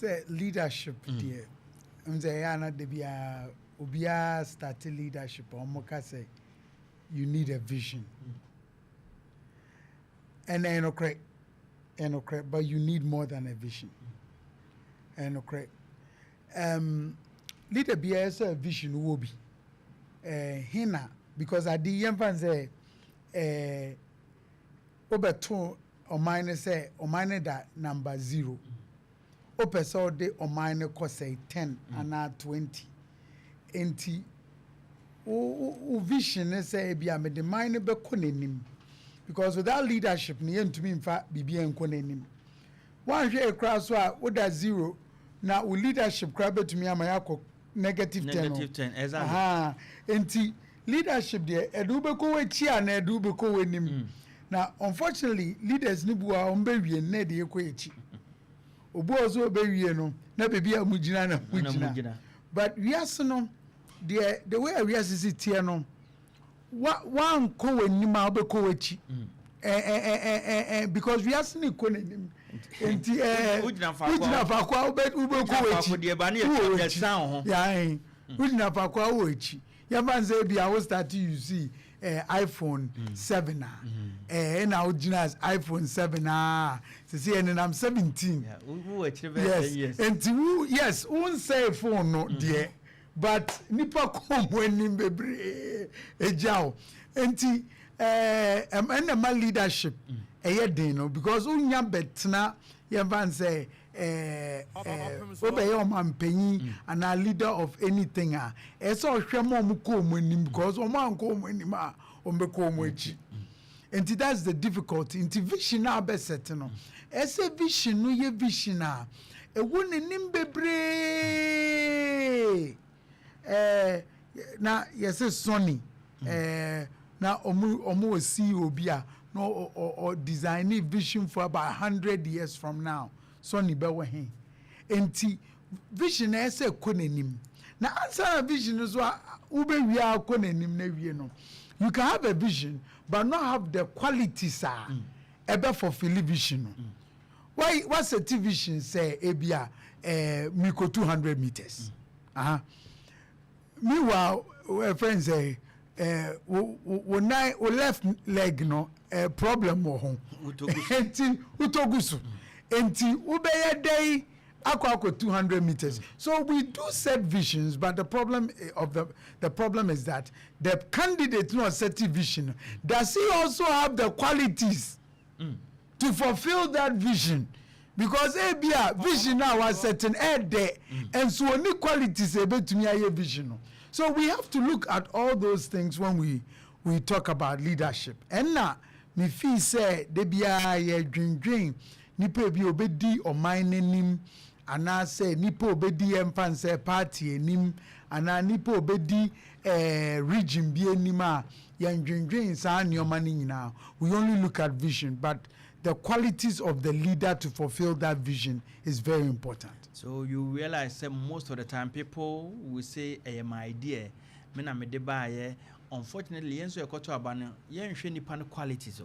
say leadership dear. Say ana de bia obia start leadership omoka say you need a vision. And correct, but you need more than a vision. Correct. Leader be a vision will be hina because at the young fans say over 2 or minus say or minus that number 0. Open so de or minus cost say 10 and not 20. Enti o vision say be a me the minor be konenim because without leadership ni yen to me in fact be konenim. One share cross what that 0 now with leadership crab to me amayako negative 10 exactly. Enti leadership there edube ko we chi and edube ko we nim. Now unfortunately leaders ni bua ombe wie na de ko echi obu ozo obe wie no na bebi amugina na mugina but we are no the way we are sit here no one ko we nim a obe ko we chi because we are seen ko nim enti ugina fa kwa ube ko we chi de ba na e san ho ya ugina fa kwa wo echi ya banze bia we start you see iPhone 7 and now Gina's iPhone 7 see and I'm 17 yes and yes won't say phone no dear but nipa come when him bebre ejao enti and my leadership no because unya betna ya van say obey your man penny and a leader of anything so hwemo ko nim because o man ko nim a o be ko echi and that's the difficulty into vision na be set no ese vision no ye vision a e woni nim bebre na yes Sony na omo see obi a no or designing vision for about 100 years from now. Sony bewe hen enti vision ese konenim na answer vision is what ube wi akonenim na wie no you can have a vision but not have the qualities ebe for vision why what's a vision say ebia miko 200 meters meanwhile friends say when I left leg no problem wo ho enti utogusu enti ubeye day akwa 200 meters. So we do set visions, but the problem is that the candidate not set vision. Does he also have the qualities to fulfill that vision? Because vision now was certain there, and so only qualities able to me a vision. So we have to look at all those things when we talk about leadership. And now me feel say they be a dream. Nipa bi obedi o mine nim ana say nipa obedi empan say party nim ana nipa obedi region bi enim a yandwendwen sa nioma ni nyina we only look at vision but the qualities of the leader to fulfill that vision is very important. So you realize that most of the time people will say my idea me na me de ba unfortunately yenso ekoto abano yen hwe nipa no qualities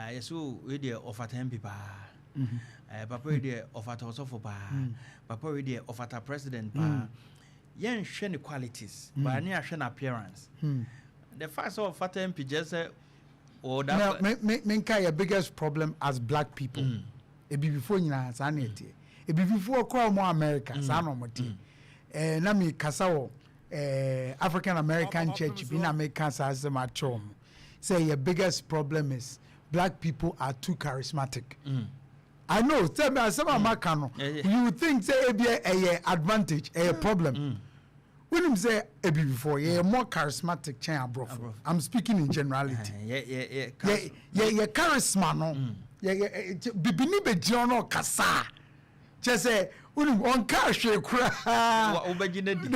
yeso we dey offer 10 people papa we dey offer also for papa we dey offer president yen hwe ni qualities but na hwe na appearance the first of offer 10 people just or that me your biggest problem as black people e be before nyina sa na etie e be before call more America sa no motie na me kasa wo African American church bi na me kasa as ma chom say your biggest problem is black people are too charismatic. I know some makano you think say be a advantage a problem when him say before more charismatic chain abroad. I'm speaking in generality. Charisma no bibini be jono kasa just say on cash kura ubejinedi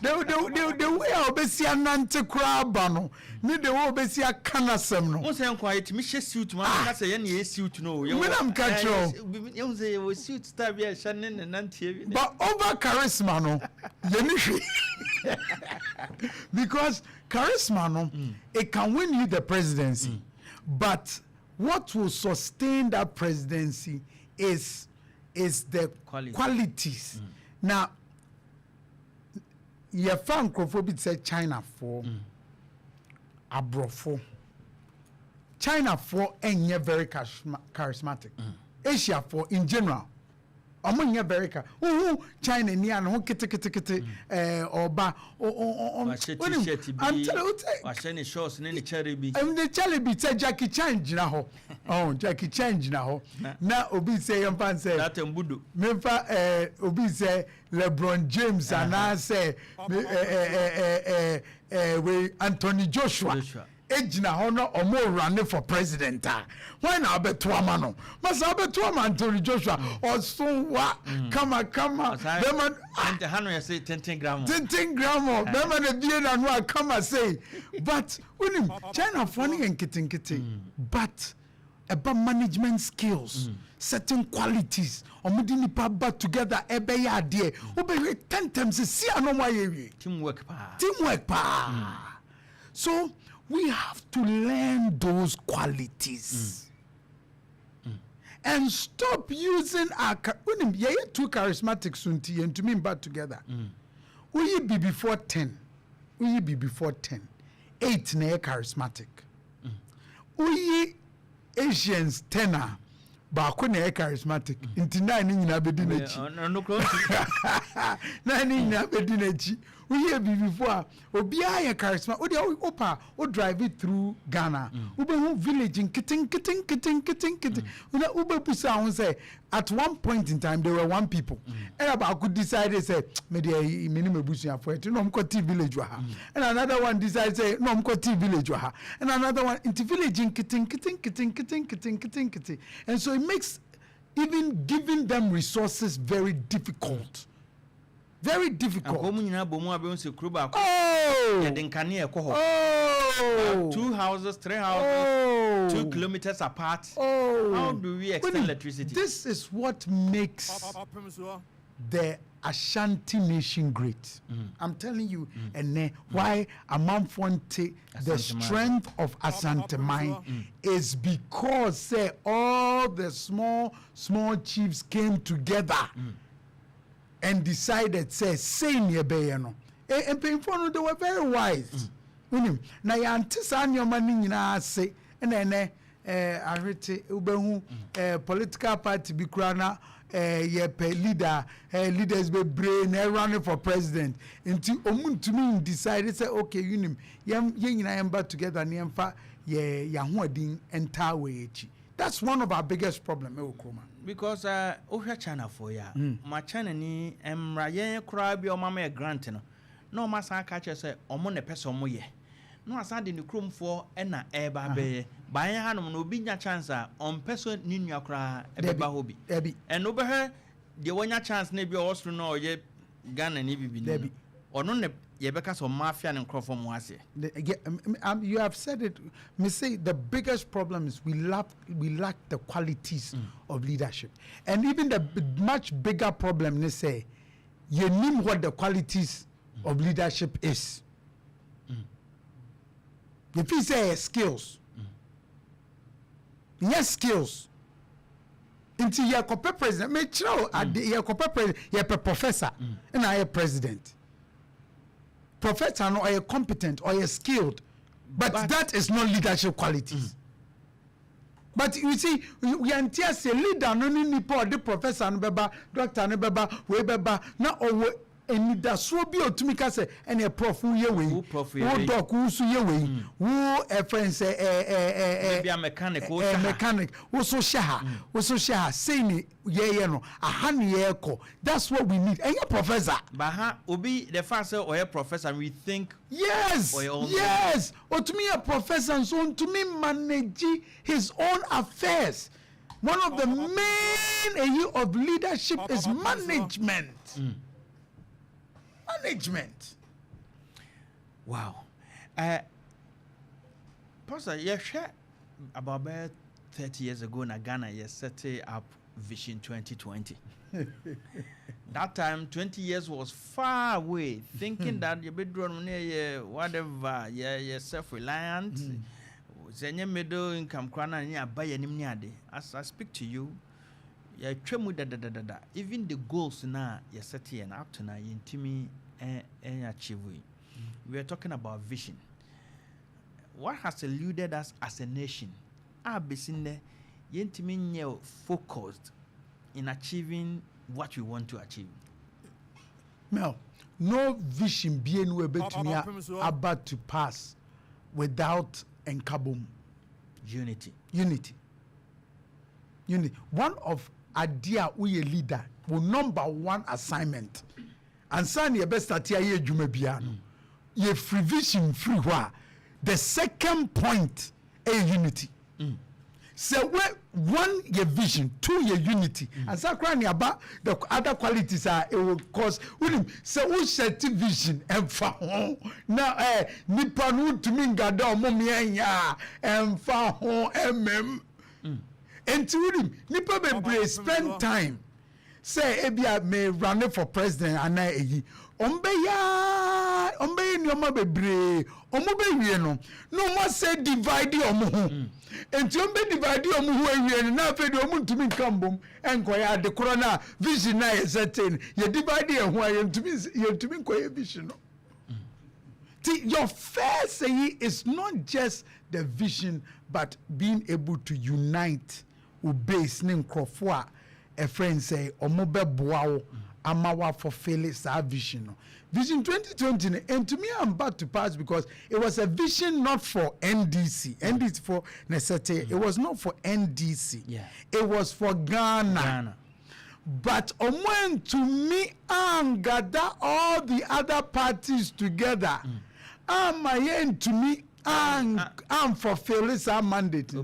the way obesia nante kura ba no ni the way obesia kanasem no won say quiet me she suit man ka say ye na suit no when I'm control you say we suit star be shane nante but over charisma no ye ni hwe because charisma no it can win you the presidency but what will sustain that presidency is is the qualities. Now, your fan crofobit said China for abrofo. China for and very charismatic. Asia for in general. Among your America, China, Nian, who kete or ba or shorts and any cherry be. And the cherry be said Jackie Chan now. Oh, Jackie Chan now. Now, Obi say, and Pan say, that and Budu. Memphis, Obi say, LeBron James, and I say, Anthony Joshua. Ejina hono omo running for president. When I bet to amano, must I bet to Anthony Joshua or so what? Come on. Them and the Henry say 10 gram. 10 gram. Them and the beard and what come and say. But when him China funny and kitting, but about management skills, certain qualities, or mudini paba together, ebe ya de. Ube 10 times see no way. Teamwork pa. So we have to learn those qualities and stop using our too charismatic sunti and to me but together. Will you be before 10? Will you be before 10? 8 na charismatic. Will you Asians 10 baako na charismatic. Inti 9 nyina bedi na chi. 9 nyina bedi na chi. We be before obia ya charisma o drive it through Ghana ube hu village in kitting una ube pusa won say at one point in time there were one people and about could decide say me dey minimum busu for it no mko T village wa and another one decide say no mko T village wa and another one into village in kitting and so it makes even giving them resources very difficult. Very difficult. Oh! 2 houses, 3 houses, 2 kilometers apart. Oh! How do we extend electricity? This is what makes the Ashanti nation great. I'm telling you, and why Amanfonte, the strength of Asantemain is because all the small chiefs came together. And decided, say near Bayano. And painful, they were very wise. Now, you anticipate your money in our say, and then I read Ubehu, political party be crana, leaders be brain, running for president. Until to me decided, say, okay, you am back together, and Yamfa, Yahuadin, and Tawe. That's one of our biggest problems, because over China for ya my China ni emra kura bi o mama grant no ma san ka che say omo ne pese omo ye no asan de ne krom for e na e ba be ban hanom no obi nya chance on person ni nua kura e be ba hobi and no be he de wonya chance na bi o suru no ye Ghana ni bibi ni ono ne ye beka so mafia ne nkrofo mo ase. You have said it. Me say the biggest problem is we lack the qualities of leadership, and even the much bigger problem they say you know what the qualities of leadership is. If you say skills, yes skills. Until you are president, me chiro you are president, you are professor, and I am president. Professor or you're competent or you're skilled, but that is not leadership qualities. But you see, we are say leader no need for the professor no beba, doctor no beba, we beba na owo eni da so bi otumi ka say ene prof ye we wo doc wo so ye we wo friend say be a mechanic wo so sha say ni ye no aha ne ye ko. That's what we need. And your professor but obi the fact say or professor and we think yes otumi a professor so to me manage his own affairs. One of the main area of leadership is management. Management. Wow. Pastor, you share about 30 years ago in Ghana, you set up Vision 2020. That time, 20 years was far away. Thinking that you be drawn near whatever, you're self-reliant. Middle income, as I speak to you, Yeah, tremu da. Even the goals now you set here and up to now yintimi achieve. We are talking about vision. What has eluded us as a nation? Abisinde yintimi focused in achieving what we want to achieve. Mel, no vision being about to pass without enkabom. Unity. One of idea we a leader will number one assignment. And son your best at ye jumebiano. Ye free vision free wa. The second point a unity. So one your vision, two your unity, and so about the other qualities are it will cause. So we set vision and found now Nippon to me gada momia and found and to him Nippon spend time. Say Ebia may run for president and I ombeya nyoma bebre omobe no more say divide omo enti ombe divide omo ho awie na afedi omo ntumi nkambom enkoya de corona vision na ye certain ye divide ye ho aye ntumi nkoya vision no. Your first say is not just the vision but being able to unite base ne nkrofo a friend say omobe boawo amawa for failure our vision. Vision 2020 and to me I'm about to pass because it was a vision not for NDC. NDC for necessity. It was not for NDC. Yeah. It was for Ghana. But when to me and gather all the other parties together. My end to me and for failure our mandate. So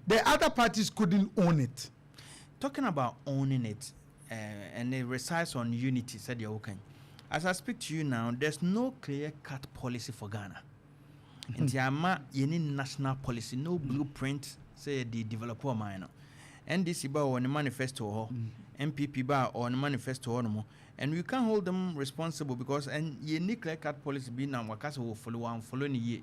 the other parties couldn't own it. Talking about owning it, and it resides on unity, said you okay. As I speak to you now, there's no clear-cut policy for Ghana. In Tiama, you need national policy, no blueprint, say the developer minor. NDC bar on the manifesto, MPP bar on the manifesto, and we can't hold them responsible because and you need clear-cut policy being now Wakasa will follow a year.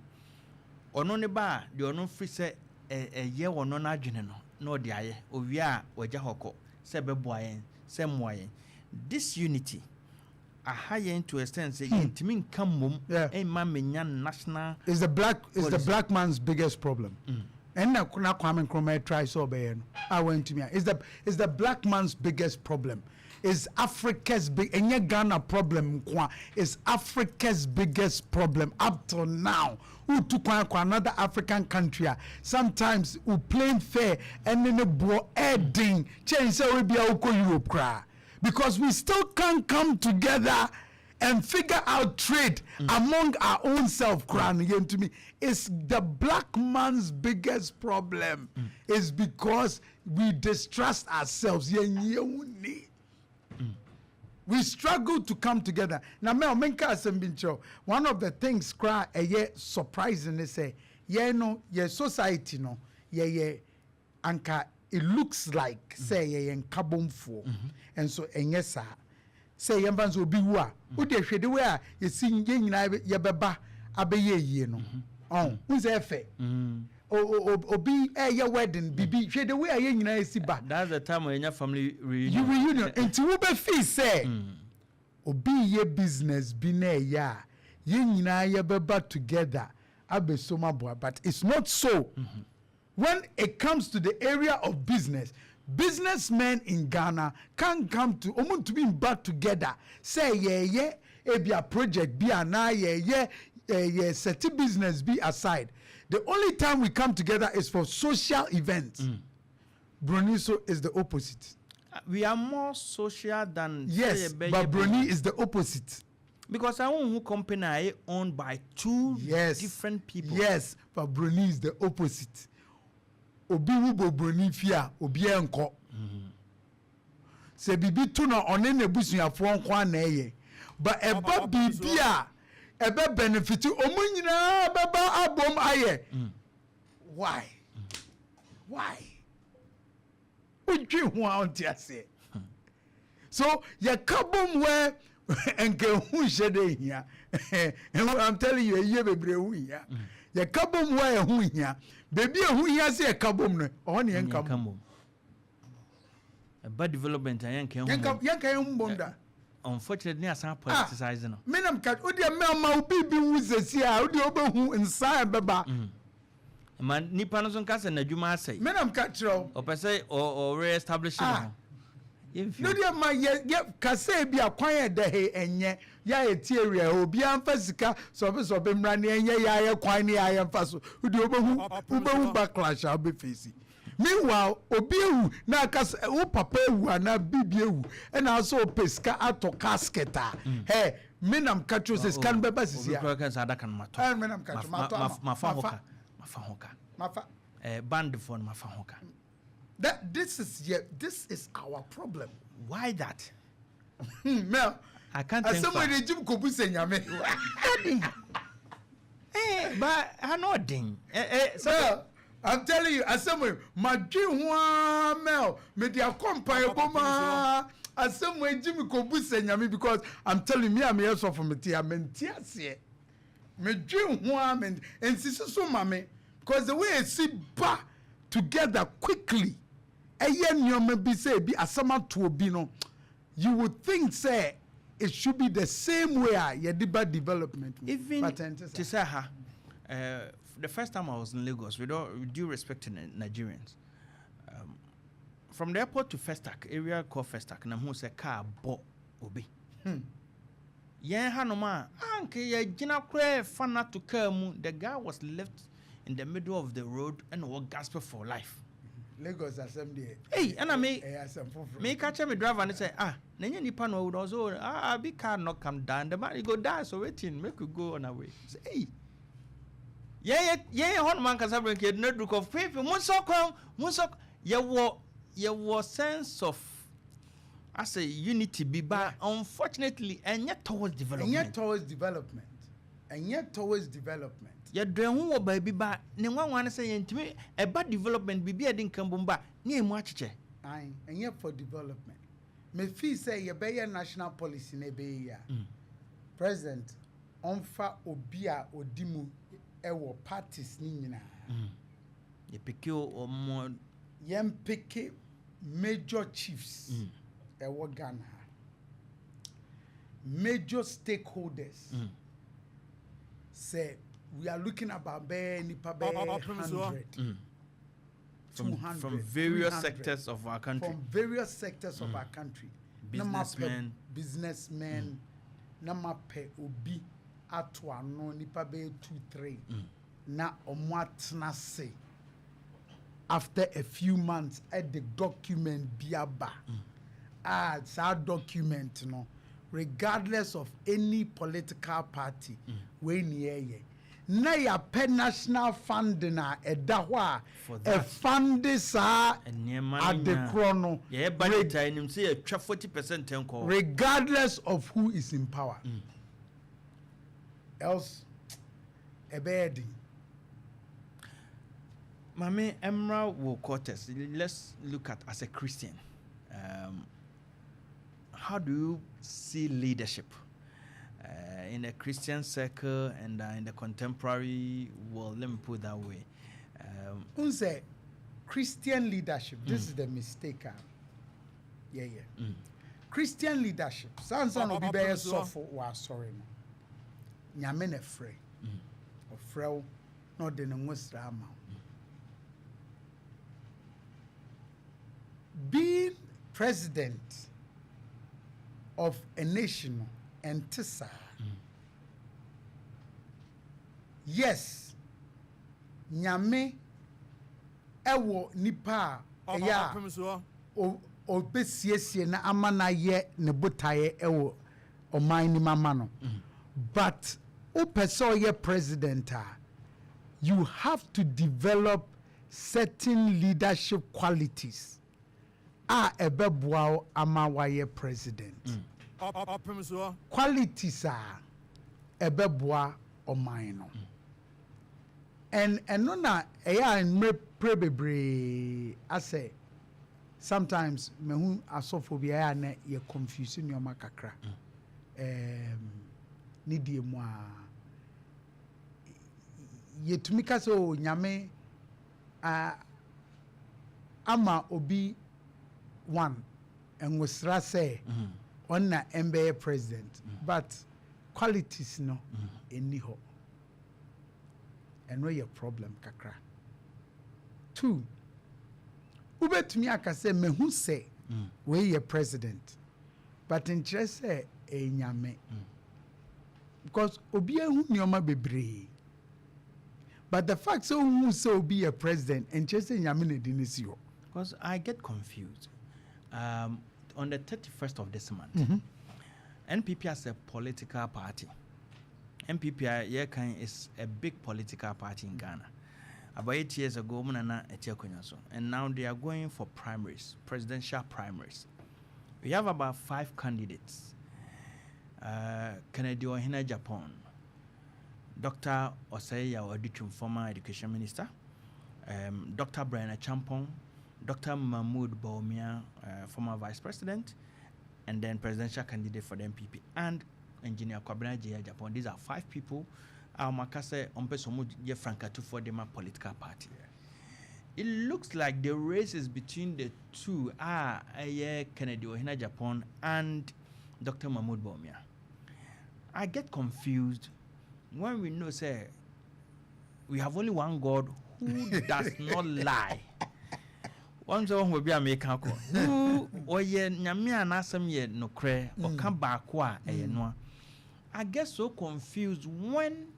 Or on the bar, the no free say a year or no general. No dia ovia wajahoko sebe boyen semwayen. This unity a high to extent say intimin kamum e ma menya national is the black man's biggest problem. And na Kwame Nkrumah try so be no I went to me is the black man's biggest problem. Is Africa's big and Ghana problem is Africa's biggest problem up till now. Who took another African country? Sometimes who playing fair and then the boy adding change so we be Europe cry because we still can't come together and figure out trade among our own self. Crying again to me is the black man's biggest problem is because we distrust ourselves. We struggle to come together. Now, one of the things cry surprisingly say, society no, anka it looks like say Nkabomfo, and so enyesa say yambanzo biwa. Ude shede where you sing yababa abeye no. Oh, who's efe? Obi your wedding bibi hwe the way aye nyina esiba. That's the time when your family reunion. You reunion enti wo be feel say obi ye business bi na ya ye nyina ye beba together abesoma boa but it's not so. When it comes to the area of businessmen in Ghana can't come to omun to be back together say ye ebia project bi ana ye set business be aside. The only time we come together is for social events. Broniso is the opposite. We are more social than yes, but Broni is the opposite. Because our own company are owned by two different people. Yes, but Broni is the opposite. Obi wubo Broni fia obi enko. Se bibi tuna onene busuafo nko na eye. But eba bibia ebe benefit omunyina baba abom aye. Why? Ujwi ho antia se. So ya kabom where enke hu shede hia. I'm telling you ye bebre hu hia. Ya kabom where hu hia. Baby hu hia se kabom no. Oh ne enkabom. bad development and yanka unfortunately asan politicize no menam ka odi ma obi bi wu sesi a odi obehu nsa beba man nipa no so nka se nadwuma asai menam ka kiro opese o re-establish no no dia ma ye kase bi akwan e de he enye ya eti area obi amfa sika so be mra ne enye ya ye kwan ne ya mfa so odi obehu backlash a be face. Meanwhile, Obiu na kas o papa ewu na bibi ewu e na so peska ato casket a he menam katro se scan beba sisi a kan sa kan mato menam katro mato mafa hoka band phone mafa hoka. That this is our problem. Why that? Mel, I can't think. Somebody jim ko buse nyame. But I know ding. So I'm telling you, assemble my dream Mel, media company boma. Assemble Jimmy Kobuse nyame because I'm telling me I'm here so for me tia mentiasie. Me dream and so mame because the way I see ba together quickly. Ayen nyome bi say bi asama to obi no. You would think say it should be the same way yediba development. Even to say the first time I was in Lagos, with due respect to Nigerians, from the airport to Festac, area called Festac, na who say car bought obi. Yeah, hanoma, anke ya jina kwe fana to come. The guy was left in the middle of the road and was gasping for life. Lagos assembly. Hey, and I me catch me driver and say, nanya nipa no would also big car not come down. The man he go die, so waiting, make we go on our way. Say, hey. Yeah, one man can have a no look of paper. Munsok, your sense of I say unity be bad, unfortunately, and yet towards development. And yet towards development. Ya dream wo baby ba ne nwan say yentimi e ba development bibi e din kambumba ne emu achiche and yet for development me feel say ye be national policy ne be ya president onfa obi a odimu e wo parties ni nyina ye pick o mo yem pick major chiefs e wo Ghana major stakeholders say we are looking about Opemsuo 100 from various sectors of our country. From various sectors of our country. Businessmen. Namape obi atwa no nipa be 2-3. Na omwatna say after a few months at the document biaba. It's our document no regardless of any political party we near na ya pe national fund na eda ho a e fund sa at the chrono yeah budget him say 40% enko regardless of who is in power else a bad Mame Emra will quarters. Let's look at as a Christian how do you see leadership in a Christian circle and in the contemporary world? Let me put it that way. Unse Christian leadership. This is the mistake. Christian leadership. Sansan obi be suffer wa sorry no. Nyame na frɛ. Ofrɛ no de ne ngosra ama. Being president of a nation and tisa. Yes, nyame ewo nipa ya obesiesie na amana ye ne botaye ewo oman ni mama no. But opese ye president you have to develop certain leadership qualities ebeboa ama wa ye president. Opemsuo Qualities ebeboa oman no. And no na me prebebre I say sometimes me hu asophobia na ye confusing your makakra. Ni die mo yetumi ka so nyame ama obi one and was say on na MBA president, but qualities no any ho. And where your problem kakra. 2. Ube to me aka say me who say where your president, but interest say e nyame. Because obi ehu nyoma bebre. But the fact so who say obi a president and just say nyame na dinisi ho. Because I get confused. On the 31st of this month, NPP as a political party. NPP is a big political party in Ghana. About 8 years ago, and now they are going for primaries, presidential primaries. We have about 5 candidates. Kennedy Ohina Japan, Dr. Oseya Odichum, former education minister, Dr. Brian Champong, Dr. Mahmoud Baumia, former vice president, and then presidential candidate for the MPP, and Engineer Kwabena J. Japan. These are 5 people. Makase Ompesomu Ye Frankatu for the political party. It looks like the race is between the two, Kennedy Ohina Japan and Dr. Mahmoud Baumia. I get confused when we know, say, we have only one God who does not lie. One will be a maker who or ye nyamia nasam ye no cre or come back no. I get so confused when,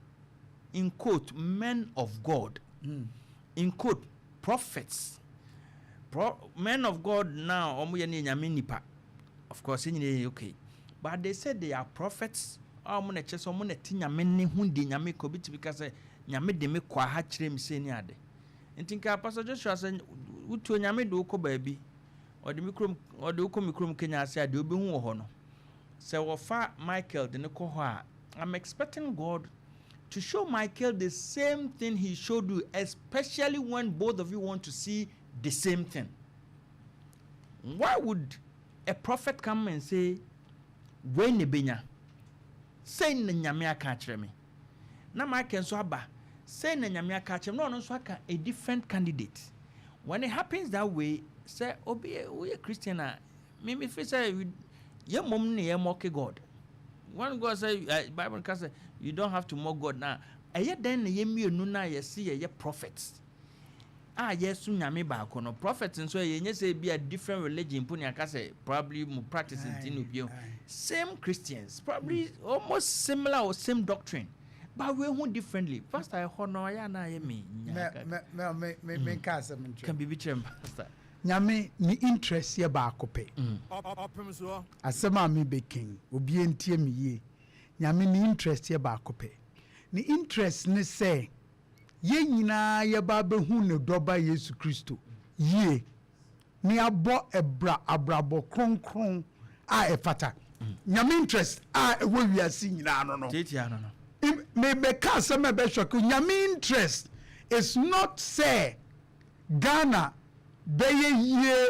in quote, men of God, in quote, prophets, men of God now, of course, okay, but they said they are prophets. Because nyame de me kwa ha kire me se ni ade ntinka Pastor Joshua say utu nyame de ukọ baabi ode mikrom Kenya ase ade obehu wo ho no se wo fa Michael de ne kọ ho a I'm expecting God to show Michael the same thing he showed you, especially when both of you want to see the same thing. Why would a prophet come and say when ne benya say na nyame aka kire me na Michael so aba say na nyame aka kire no so aka a different candidate? When it happens that way, say obi we Christian me feel say your mom ne mock God. When God say Bible can say you don't have to mock God now. Aye then ye mienu na ye see ye prophets. Yes nyame ba kono prophets and so ye say be a different religion put aka say probably mu practicing tin same Christians, probably almost similar or same doctrine. But we won't differently. Pastor, I honor ya na ye me. Me can be bitchem, Pastor. Nyame ni interest ye ba akope. Opemsuo. Asema mi be king. Obi entie mi ye. Nyame ni interest ye ba akope. Ni interest ne say ye nyina ye ba be hu ne doba Yesu Kristo. Ye ni abo abrabo kronkron a efata. Nyame interest a ewo wiase nyina no. Titia no. Me ka se me be shock. Nyame interest is not say Ghana be ye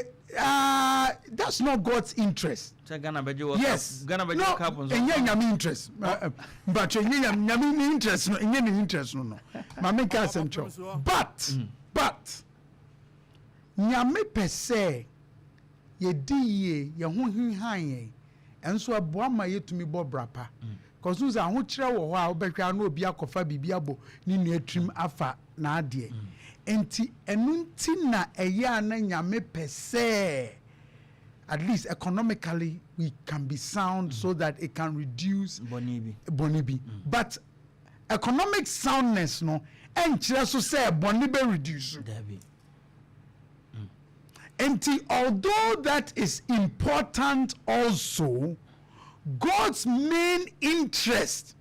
that's not God's interest. Ghana be jo yes. Ghana be jo carbon. Nyame interest. But nyame interest no, nyame interest no. Mama ka se ncho. But nyame per se ye di ye ho hinhan ye. Enso aboa ma yetumi bo brapa. Cause who's a ho kire wo ho a obehwa na obi akofa bibia bo ni nu atrim afa na ade. Enti enunti na eya na nyame pese at least economically we can be sound so that it can reduce bonibi. But economic soundness no enchire so say bonibe reduce. Enti although that is important also, God's main interest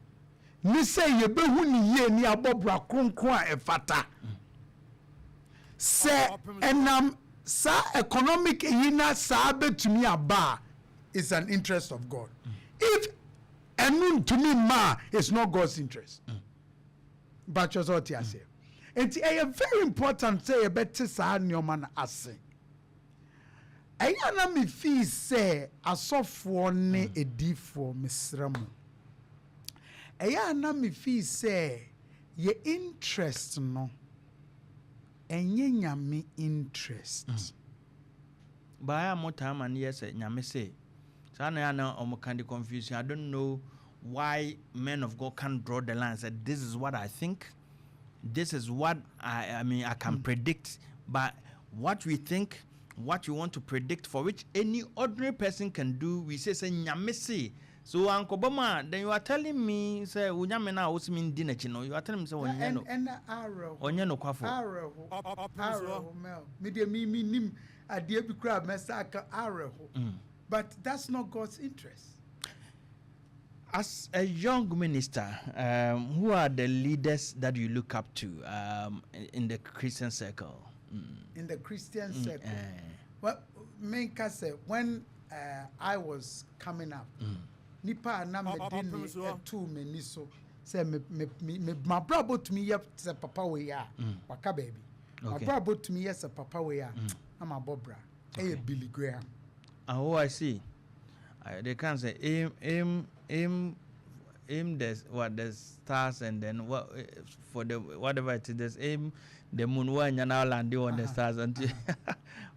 ni say yebehu ni ye ni abobra kronkron a efata. Say enam sa economic yina sa betumi aba is an interest of God. If enun to me ma is not God's interest. But just what you say. It's very important say better sa nyoma na ase. Ayana mi fi say asofo ne edifo misramu. Ayana mi fi say ye interest no enye nyame interest. By more time and yes, nyame say. So I know kind of confusion. I don't know why men of God can't draw the line and say this is what I think. This is what I mean I can predict, but what we think, what you want to predict, for which any ordinary person can do, we say nyame say. So Uncle Boma, then you are telling me say unyame na osimi ndi na chino. You are telling me say onyano. And arrow. Onyano kwafo. Arrow. Mel. Me nim adie bi kra mesaka arrow. But that's not God's interest. As a young minister, who are the leaders that you look up to in the Christian circle? In the Christian circle? Well, when I was coming up, nipa na me deni etu me niso say me my brother to me yep say papa we ya waka baby. My brother to me yes papa we ya am a bobra. Hey Billy Graham. Oh, I see. They can say aim the stars and then what for the whatever it is aim the moon when you now land on the stars until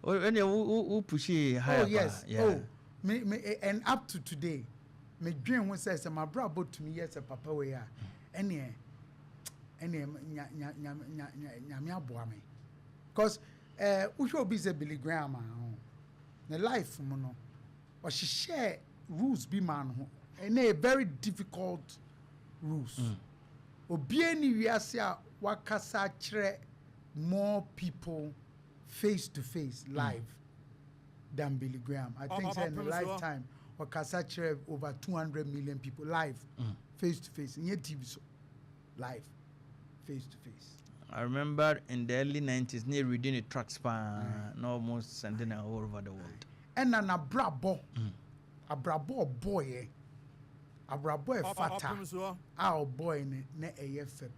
when you push it higher. Oh yes. Yeah. Oh me and up to today, me dream when says my brother to me yes papa we ya any nya boame because we should be Billy Graham the life mo no or she share rules be man ho and a very difficult rules obi ani wiase a wakasa kire more people face to face live than Billy Graham. I think in a lifetime wakasa kire over 200 million people live face to face in TV so live face to face. I remember in the early 90s near reading a track span almost sending it all over the world. And an abrabo boy fata our boy ne eyefe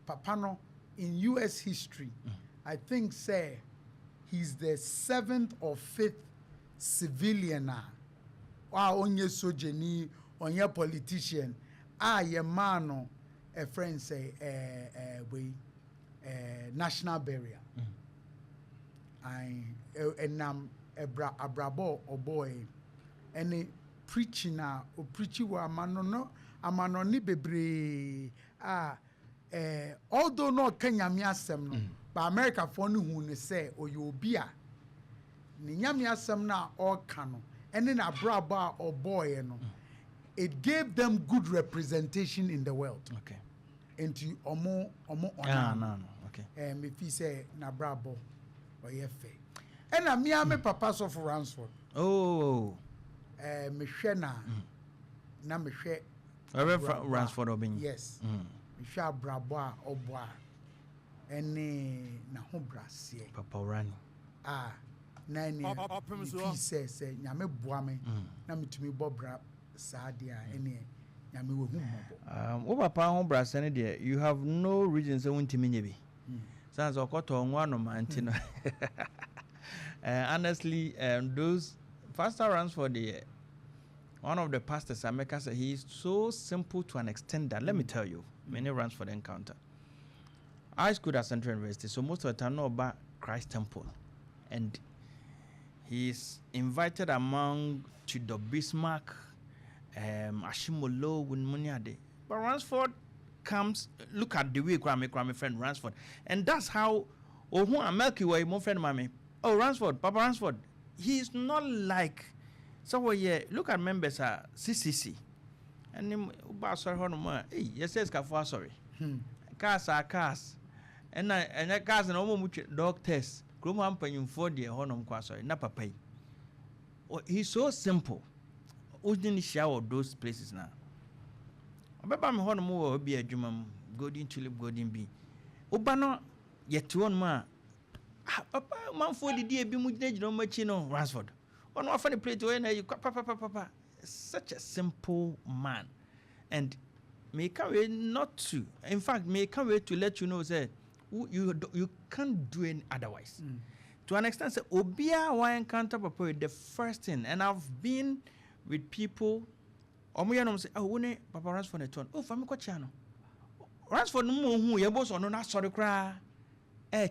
papa no in US history I think say he's the 7th or 5th civilian onye sojeni onye politician ye man a friend say national burial and abrabo or boy any preaching or preaching wa amano ni bebre although no Kenya mi asem no but America for no hu ne say obi a ni nyame asem na all kano any na abrabo or boy no it gave them good representation in the world. Okay. Into omo no. Okay. If he say na brabo or yefe. And me papa so for Ransford. Oh. Me hwe na me hwe. Ransford Obeng. Yes. Me hwe brabo a obo a. Ene na ho brasie. Papa Rani. Na ene. Opemsuo say nyame boa me na metumi bobra sadia ene nyame wo hu mo papa ho brasene de you have no reason say wontimi nyebi sans okoto nwa no mantino honestly those pastor runs for the one of the pastors America said he is so simple to an extent that let me tell you many runs for the encounter I schooled at Central University so most of the time no about Christ Temple and he is invited among to the Bismarck Ashimolo Winmuniade. But Ransford comes, look at the way Kwame friend Ransford. And that's how Melky way, my friend Mammy. Oh, Ransford, Papa Ransford. He is not like so look at members CCC. And him hey, yes, sorry. Cars are cars. And I cars and almost dog test. Grumam paying for the honum sorry, not papa. He's so simple. Didn't share those places now. Obeba me hono mo obi adwuma golden tulip golden bee. Obano yet one ma. Papa man for the day bi mu gina machi no Ransford. Ono afa the plate wey na you papa. Such a simple man. And me can't wait not to. In fact, me can't wait to let you know say you can't do it otherwise. To an extent say obia wa encounter papa the first thing and I've been with people omo say wone papa Ransford na ton fami ko chia no Ransford no hu ye no na sorry kra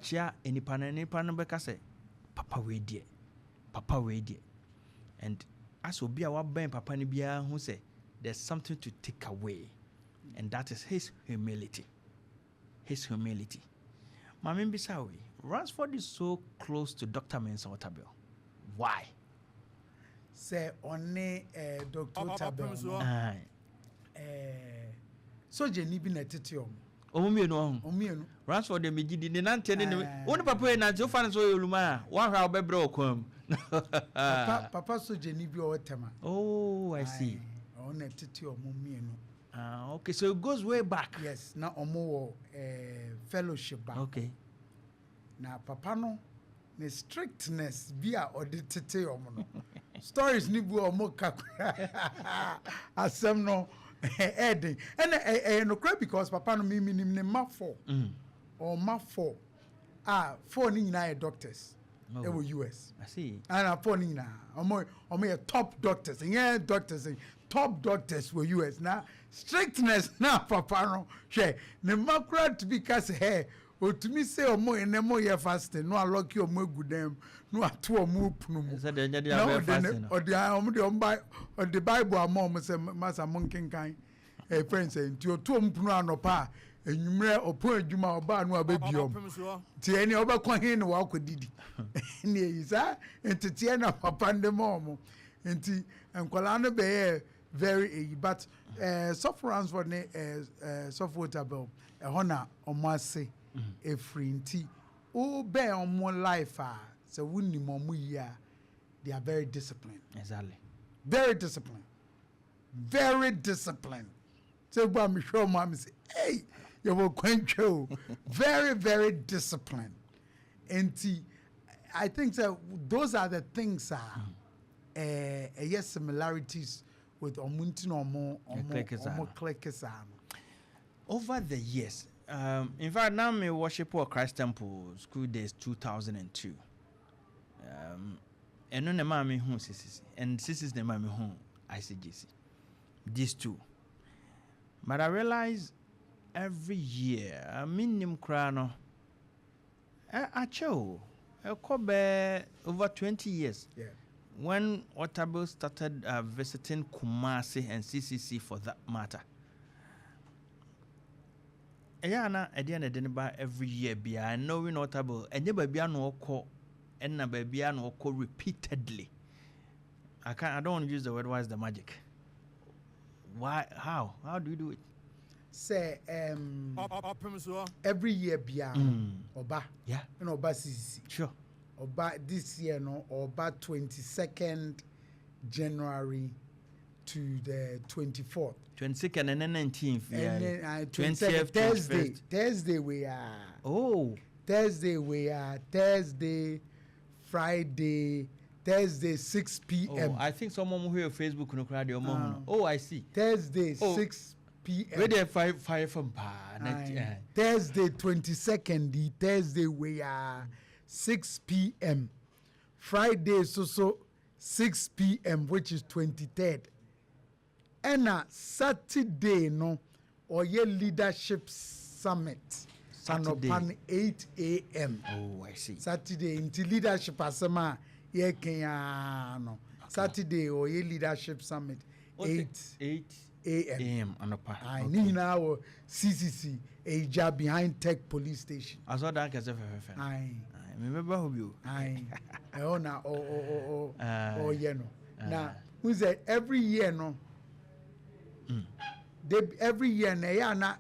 chia enipa no beka say papa we die papa wait and as will be our ben papa nibia who say there's something to take away, and that is his humility. His humility. Mami Bisawi, Ransford is so close to Dr. Mensah Otabil. Why? Say only Dr. Otabil. So Jenny be na titiom. Omienu. Ransford de mejidi ne nante ne woni papa e nante o fa so yoluma wa hwa obebre okwam. Papa so Jenny bi o tema. Oh, I see. On na titiom omienu. Okay, so it goes way back. Yes, na omo fellowship back. Okay. Na papa no ne strictness via auditete omo no. Stories ni bu omo ka. Asem no heading. And no crap because papa no me ne ma 4. Or ma 4. 4 ni nyina doctors. They were US. I see. And 4 ni nyina. Omo top doctors. Yeah, doctors. Top doctors were US. Now strictness now papa no. She ne makra to be cast hair. O to me say omo enemo ye fasting. No lock you omo good them. No atu omo punu mu. Said they are fasting. Or the Bible among say masa monkin kind. A friend saying to two punu anopa. Enyumre opo adwuma oba no abebiom. Ti eni oba kwa hin no wa kodidi. Ni isa entiti na papa ndemo. Enti enkwala no be very but sufferance for ne software tabel hona omase efrinti o be omo life so wunni momu ya they are very disciplined. Exactly. Very disciplined. Very disciplined. So I'm sure mom say hey you will control very very disciplined. And I think that those are the things yes similarities with omo clickers. Over the years, in fact, now me worship at Christ Temple School Days 2002. And no ne mami who CCC, and CCC ne mami who ICGC. These two. But I realize every year, I minimum crano. I chose. I cover over 20 years. Yeah. When Otabil started visiting Kumasi and CCC for that matter. Ayana ediana deneba every year bia I know we Otabil and never be no call and na baby no call repeatedly. I don't want to use the word why is the magic. Why how do you do it? Say Opemsuo. every year bia oba. Yeah. And oba CCC. Sure. Oba this year no oba 22nd January to the 24th. 22nd and then 19th. Yeah. And then 20th, Thursday we are. Oh. Thursday we are. Thursday, Friday, Thursday 6 p.m. Oh, I think someone who on Facebook no crowd your mom. Oh, I see. Thursday 6 p.m. Where they fire from Thursday 22nd. Thursday we are 6 p.m. Friday so 6 p.m. which is 23rd. And Saturday no or your leadership summit. Saturday. And upon 8 a.m. Oh, I see. Saturday into leadership asema ye Kenya no. Saturday or your leadership summit 8 a.m. I need now CCC a job behind Tech Police Station. I saw that as a I remember who you. I own you know. Now who said every year no. They every year na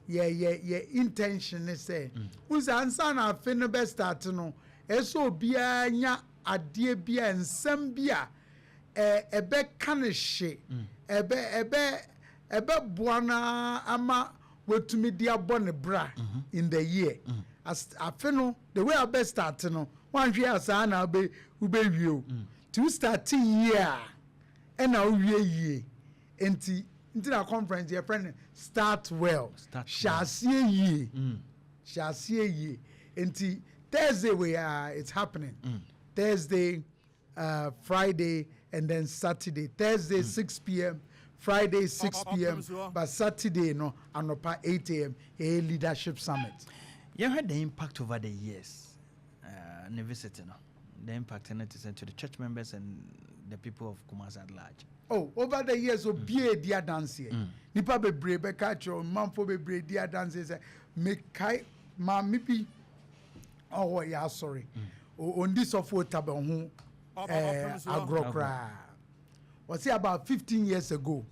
yeah intention is say who's answer na fe no be start no eso bia nya ade bia nsem bia ebe kanehye ebe boana ama wetumi dia bone bra in the year as afe no the way abe start no wan hwe asa na ube wie to start year and now wie enti into conference your friend start well shall see ye until Thursday we are it's happening Thursday Friday and then Saturday Thursday 6 p.m. Friday 6 p.m. but Saturday no anopa 8 a.m. a leadership summit. You had the impact over the years ne visiting the impact and it is to the church members and the people of Kumasi at large? Oh, over the years of BA dear dance here. Nipa be brave, be catch your manfo be brave dear dance say make kai ma mipi. Oh yeah, sorry. On this of what tabe ho agrokra. Was it about 15 years ago?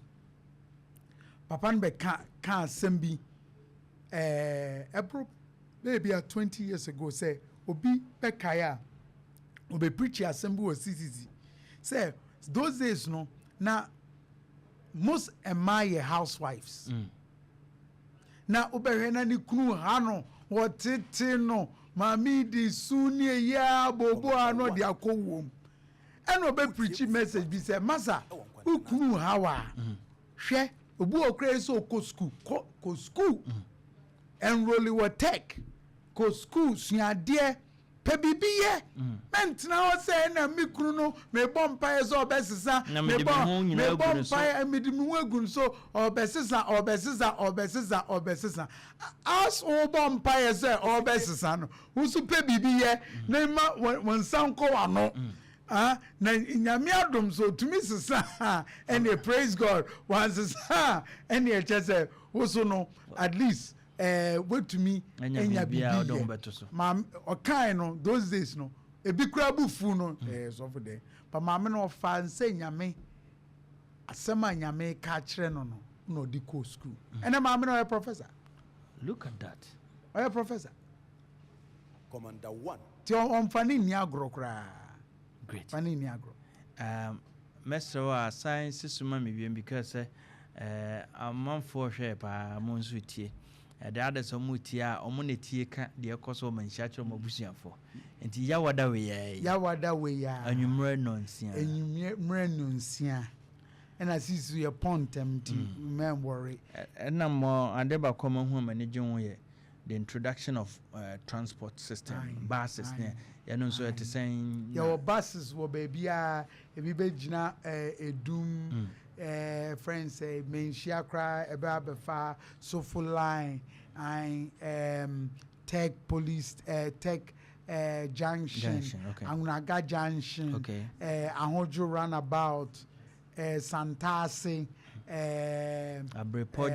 Papa be can sembi April maybe 20 years ago say obi be kaya obi preach assembly was CCC. Say those days no na most emaye housewives na obehwe na ni kunu ha no wotete no mami di sunie ya bobo ano di akowom eno obe preach message bi say masa ukunu ha wa hwe obu okre so ko school enroll with tech ko school suade pe bibiye mentina o say na mikunu no me bompa so obesisa me bompa medimu agun so obesisa as o bompa say obesisa no usu pe bibiye na ma won sanko ano na nyame adom so tumi sisa and praise God once sisa and e chese wo no at least what to me enya bibia ma okai no those days no ebi kura bufu no so for there but ma me no fa nse nyame asema nyame ka kire no di ko school and ma me no a professor. Look at that. A professor Commander 1 ti on fani ni agro kra. Great. Fani ni agro Mr. wa science suma me bien because a man for share pa mon sutie the others omutia omonetie ka de ekoso man shacho mabusuafo enti yawada we ya anwumre nonsia and as is your pontem ti men worry na mo adeba koma hu manage ho ye the introduction of transport system buses ne ya no so it saying your buses wo baby a ebi be gina edum friends say menshia cry about befa so full line and tech police tech junction okay. Agunaga junction okay. Ahojo roundabout Santasi Abrepo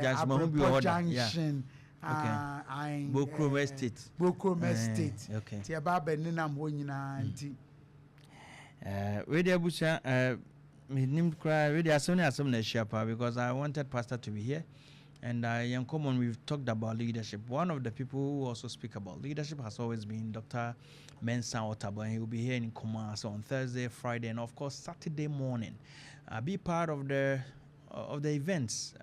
junction okay. Bokrom Estate okay. Ti aba benam ho nyina nti we dey busa him cry really as soon as na shapa because I wanted pastor to be here and in common we've talked about leadership. One of the people who also speak about leadership has always been Dr. Mensa Otabo, and he will be here in Kumasi on Thursday, Friday, and of course Saturday morning. Be part of the events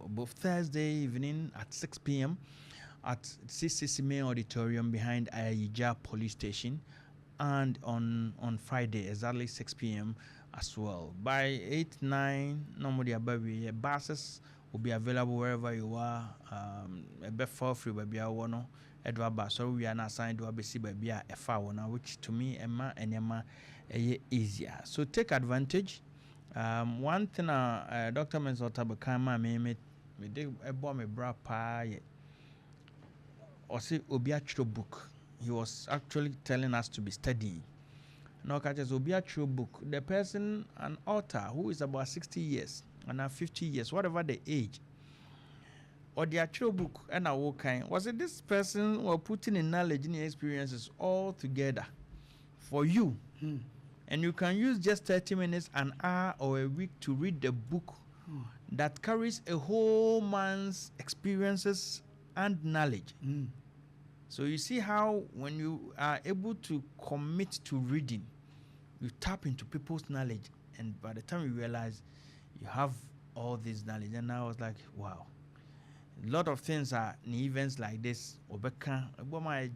both Thursday evening at 6 p.m. at CCC Main Auditorium behind Ayija Police Station, and on Friday exactly 6 p.m. as well. By 8-9 normally buses will be available wherever you are. A bit for free baby no Edward bus, so we are not assigned to a baby a far one, which to me Emma and Emma easier. So take advantage. One thing Dr. Mensota Bakama me did a bomb a bra pie or see Obiachro book. He was actually telling us to be studying. No catches Obiachro book. The person, an author who is about 60 years and now 50 years, whatever the age, or the actual book and our kind, was it this person were putting in knowledge and experiences all together for you? And you can use just 30 minutes, an hour, or a week to read the book that carries a whole man's experiences and knowledge. So you see how when you are able to commit to reading, you tap into people's knowledge, and by the time you realize you have all this knowledge, and I was like, wow. A lot of things are in events like this. Obeka,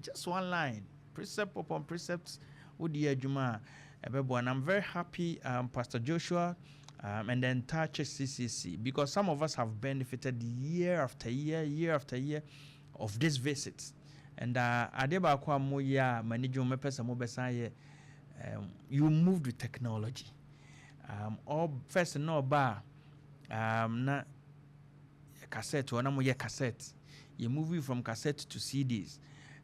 just one line, precept upon precepts. And I'm very happy, Pastor Joshua, and the entire church CCC, because some of us have benefited year after year of these visits. And Adeba kwa moya manager mepesa mobesa you moved with technology. All first no bar na cassette or na moye cassette. You move from cassette to CDs.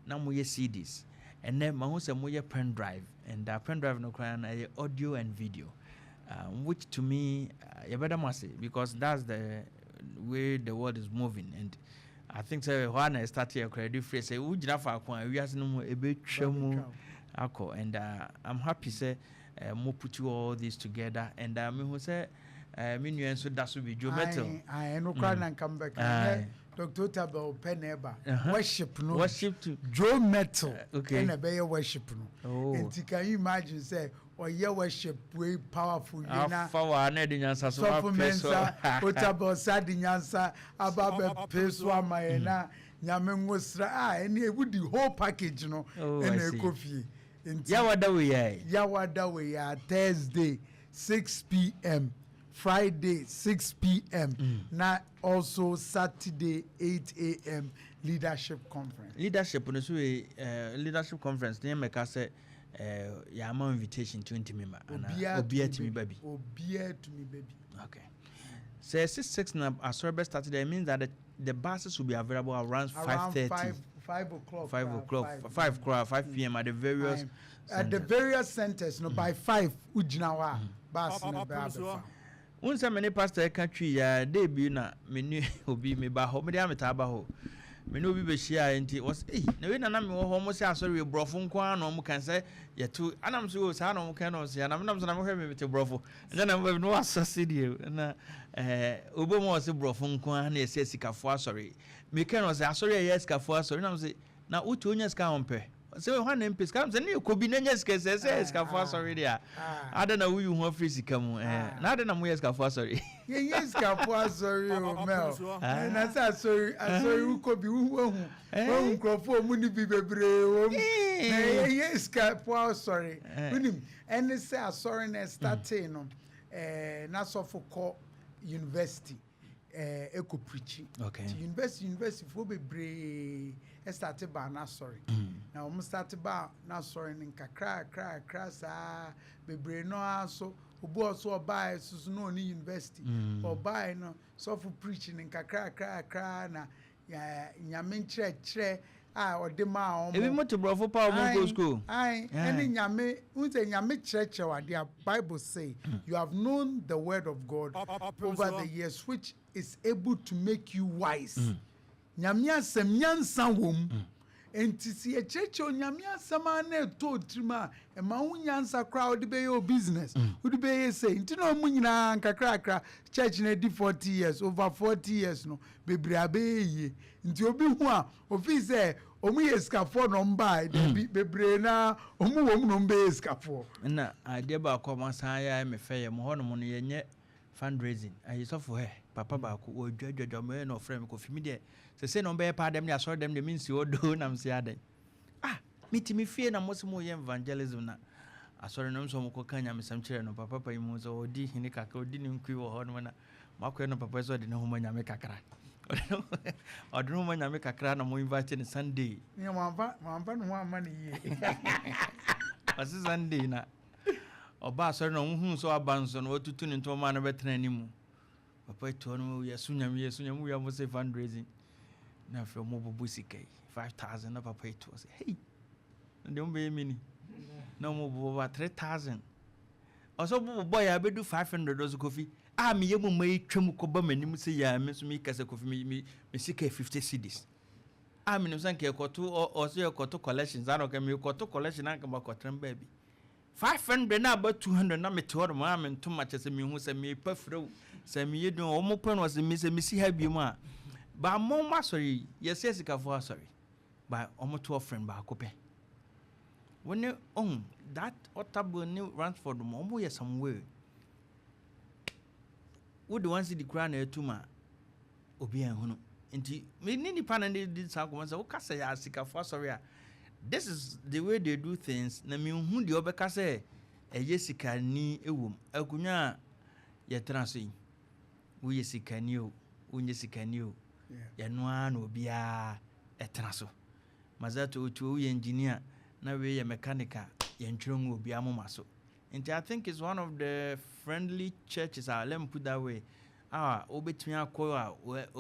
Na moye CDs. and then mahu se moye pen drive, and that pen drive no cry na audio and video, which to me you better must say, because that's the way the world is moving. And I think so when I started a credit free say we jina fa kwa we has no mo ebe twam akọ, and I'm happy say mo put you all this together, and me who say me nu enso da so bi jo metal I no cry and come back. Dr. Tabel Peneba worship to Joe Metal and a bear worship no. And can you imagine say or your worship way powerful for Nediansa so Mensa Otabel Sadinyansa Ababa Peswa Mayena Nyamengosra and it would the whole package and a coffee. Yawada we are Thursday 6 p.m. Friday 6 p.m. Now also Saturday 8 a.m. leadership conference. Leadership leadership conference. Name make us yama invitation 20 member. Obia to me baby. Okay. So 6 now Asorbe started. It means that the buses will be available around 5:30. 5 o'clock. 5 p.m. at the various at the various centers. No, by 5 ujinawa bus no unsa many pastor country ya dey bi na menu obi me ba ho me dey ameta ba ho menu obi be share enti was na we na me wo ho mo se asori brofo nko an no mo kan say yetu anam so sa na mo kan no se anam nam so na mo hwe me te brofo nda na mo no asase die na obo mo se brofo nko an na ese sikafo asori me kan no se asori ya sikafo asori na mo se na utu onya sika hompe so when em pes kam say na ko bi na nya sika se sikafo asori dia ada na wu hu free sika mu na ada na mo sikafo asori yes sikafo asori o mel na say asori wu ko bi wu hu krofo mu ni bi bebre o na yes sikafo asori unim and say asori na starting no na so for call university eco preaching okay university for bebre started by na sorry now we started by na sorry nka kra sa bebre no aso obo also buy so no ni university or buy no so for preaching nka kra na nyame nkyerɛ or the ma ebi mo to brofo pa mo go school any nyame unse nyame kyerɛ what the Bible say you have known the word of God over the years which is able to make you wise nyame asɛm nyansa wom enti si ekyerɛkyerɛ nyame asɛm na to trima e ma wo nyansa crowd be your business would be say enti no mu nyina nkakrakra church na di 40 years over 40 years no bebre abeye enti obi hu a ofi say omu yeskafo no mba bebre na omu wom no mba yeskafo na ade ba akoma san ya me feye mo hono mo no yenye fundraising ayi so for he papa ba ko odwadwadwa me no frame ko fi mi de se no be pa dem ne asoro dem de minsi odo na msi aden mitimi fie na mo se mo ye evangelism na asoro no so mo ko kanya me sam kire no papa pa yi mo so odi hini kakra odi ni nkui wo ho no na makwe no papa so de ne ho manya me kakra odno manya me kakra na mo invite ne Sunday ni mwamba no ho amani ye wasi Sunday na oba asoro no hu so abanso no otutu ni nto ma na betena ni mu papa to no yesunyam we am say fundraising na fe mo bobo sikai 5,000 na papa to say hey ndem be mini na mo bobo 3,000 also bobo ya bedu 500 dozo kofi me yemu mai twem ko ba manim se ya me so mi kase kofi me sikai 50 cedis me no sanke ekoto also ekoto collection za no ka me ekoto collection na ka ba kotran ba bi 500 na about 200 na me to do ma me nto ma chese me hu se me pafrew se me yedun o mo pon was me se me si ha bi mu a ba mo ma sorry yes ka for sorry ba o mo to friend ba ko pe when on that otable new Ransford mo mo yes some way would the one see the crown e tuma obi en hunu nti me ni pa na did sa ko say o ka say ya sika for sorry a this is the way they do things na me hu de obeka say sika ni ewom akunwa ye transo yi wo ye sika ni o unye sika ni o ya noa na obia transo mazato otu wo ye engineer na we ye mechanical ye ntwero obia momaso and I think it's one of the friendly churches let me put that way obetumi akọ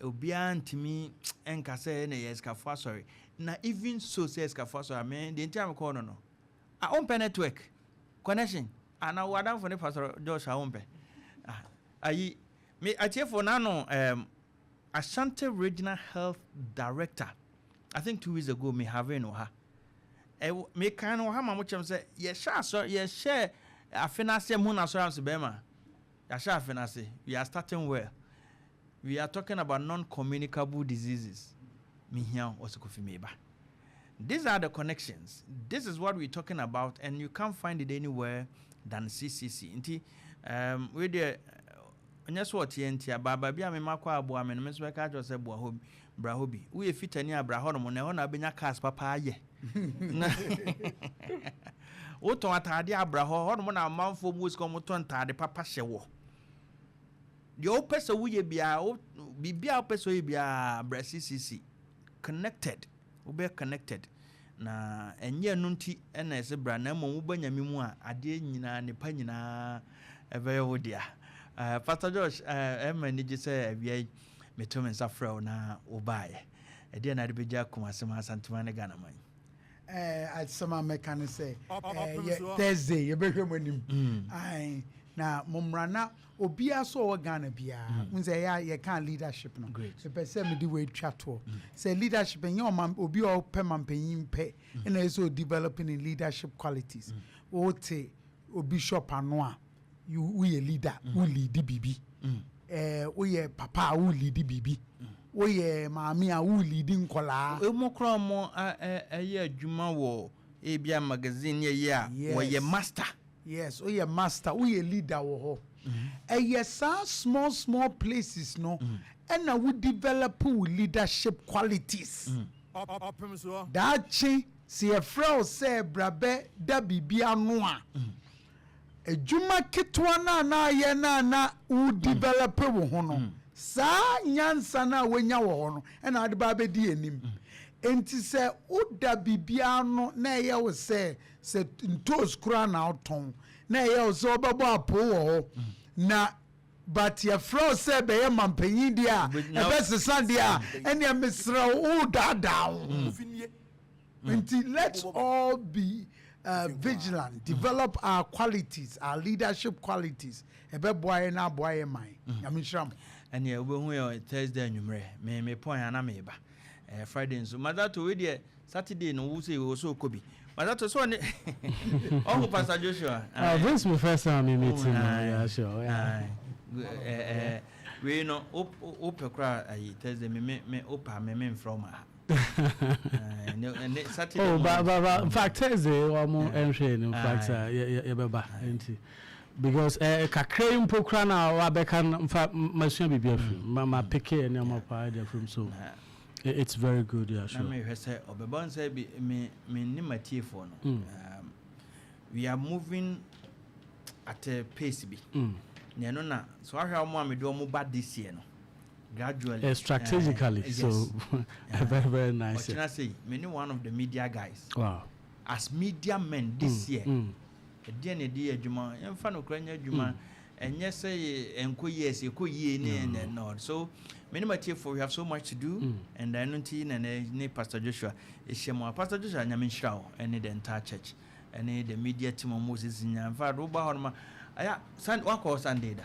obia ntimi enka say na yeskafo sorry na even so say yeskafo sorry amen the entire call no open network connection and now wadan for the pastor Joshua Obeng ayi me atiefo na no Ashanti Regional Health Director I think 2 weeks ago me have no ha me kan no ha ma mo chem say ye share afinase mu na assurance bema ya share afinase we are starting well. We are talking about non-communicable diseases. These are the connections. This is what we're talking about, and you can't find it anywhere than CCC. Inti, we there. Just what TNT. Baba bi ame makwa abo ame. Me so ka just say brahobi. We fit any abrahon mo na ho na benya cars papa ye. O ton atade abraho ho no na manfo mu siko mo ton atade papa hyewo. The old person we be a person be a CCC connected. We connected. Na enye nunti ena ese bra na mo banyami mu a ade nyina ne pa nyina ebe wo dia. Pastor Josh manage say abia meto mensa frɛ na obae. Ede na de beja kumasema asantuma ne Ghana man. At some mechanic say Thursday you be hwemonim. Ai na momrana obia so Ghana bia unze ya kan leadership no se pese me di we twato say leadership en obi o pemampanyin pe na so developing in leadership qualities ote obi shop ano a we a leader we lead bibi we papa we lead bibi we maami a we lead nkola emokro mo eye adwuma wo ebia magazine ye a we master. Yes, we a master, we a leader wo. Yes, small places no. And now we develop leadership qualities. Opemsuo. That chi see a frau say brabe da bibia noa. E juma kitwa na ye na u develop wo ho no. Sa nyansa na wenya wo ho no. E na ade ba be di enim. Enti se uda bibia no na ye wo se ntos kura na oton na ye wo se obabo apo wo na but your flow say be ye mampanyin dia e be sesa dia ene mesra uda down. Enti let's all be vigilant, develop our qualities, our leadership qualities. E be boy na boy man. Yamishram. And ye we hu Thursday anwumre me point ana me ba. Friday so madato we there Saturday no we say we so kobi madato so ne oh Pastor Joshua this is my first time meeting yeah sure we no opekra Thursday me opa me from Saturday oh but in fact Thursday we mo enhwe in fact yeah beba enti because kakra impokra na wa beka mfa masua bibia fim ma peke na ma pa there from so it's very good, yeah, sure. We are moving at a pace. So I have me do more bad this year. Gradually, strategically, yes. So very, very nice. What can I say? Many one of the media guys. Wow. As media men this year, Juma, Juma, and yes, say, and yes, you could ye and not. So, many we have so much to do, and I know Pastor Joshua is Shemo. Pastor Joshua, I mean, Shao, and the entire church, and the media team of Moses in Yamfa, Ruba, I send walk or Sunday.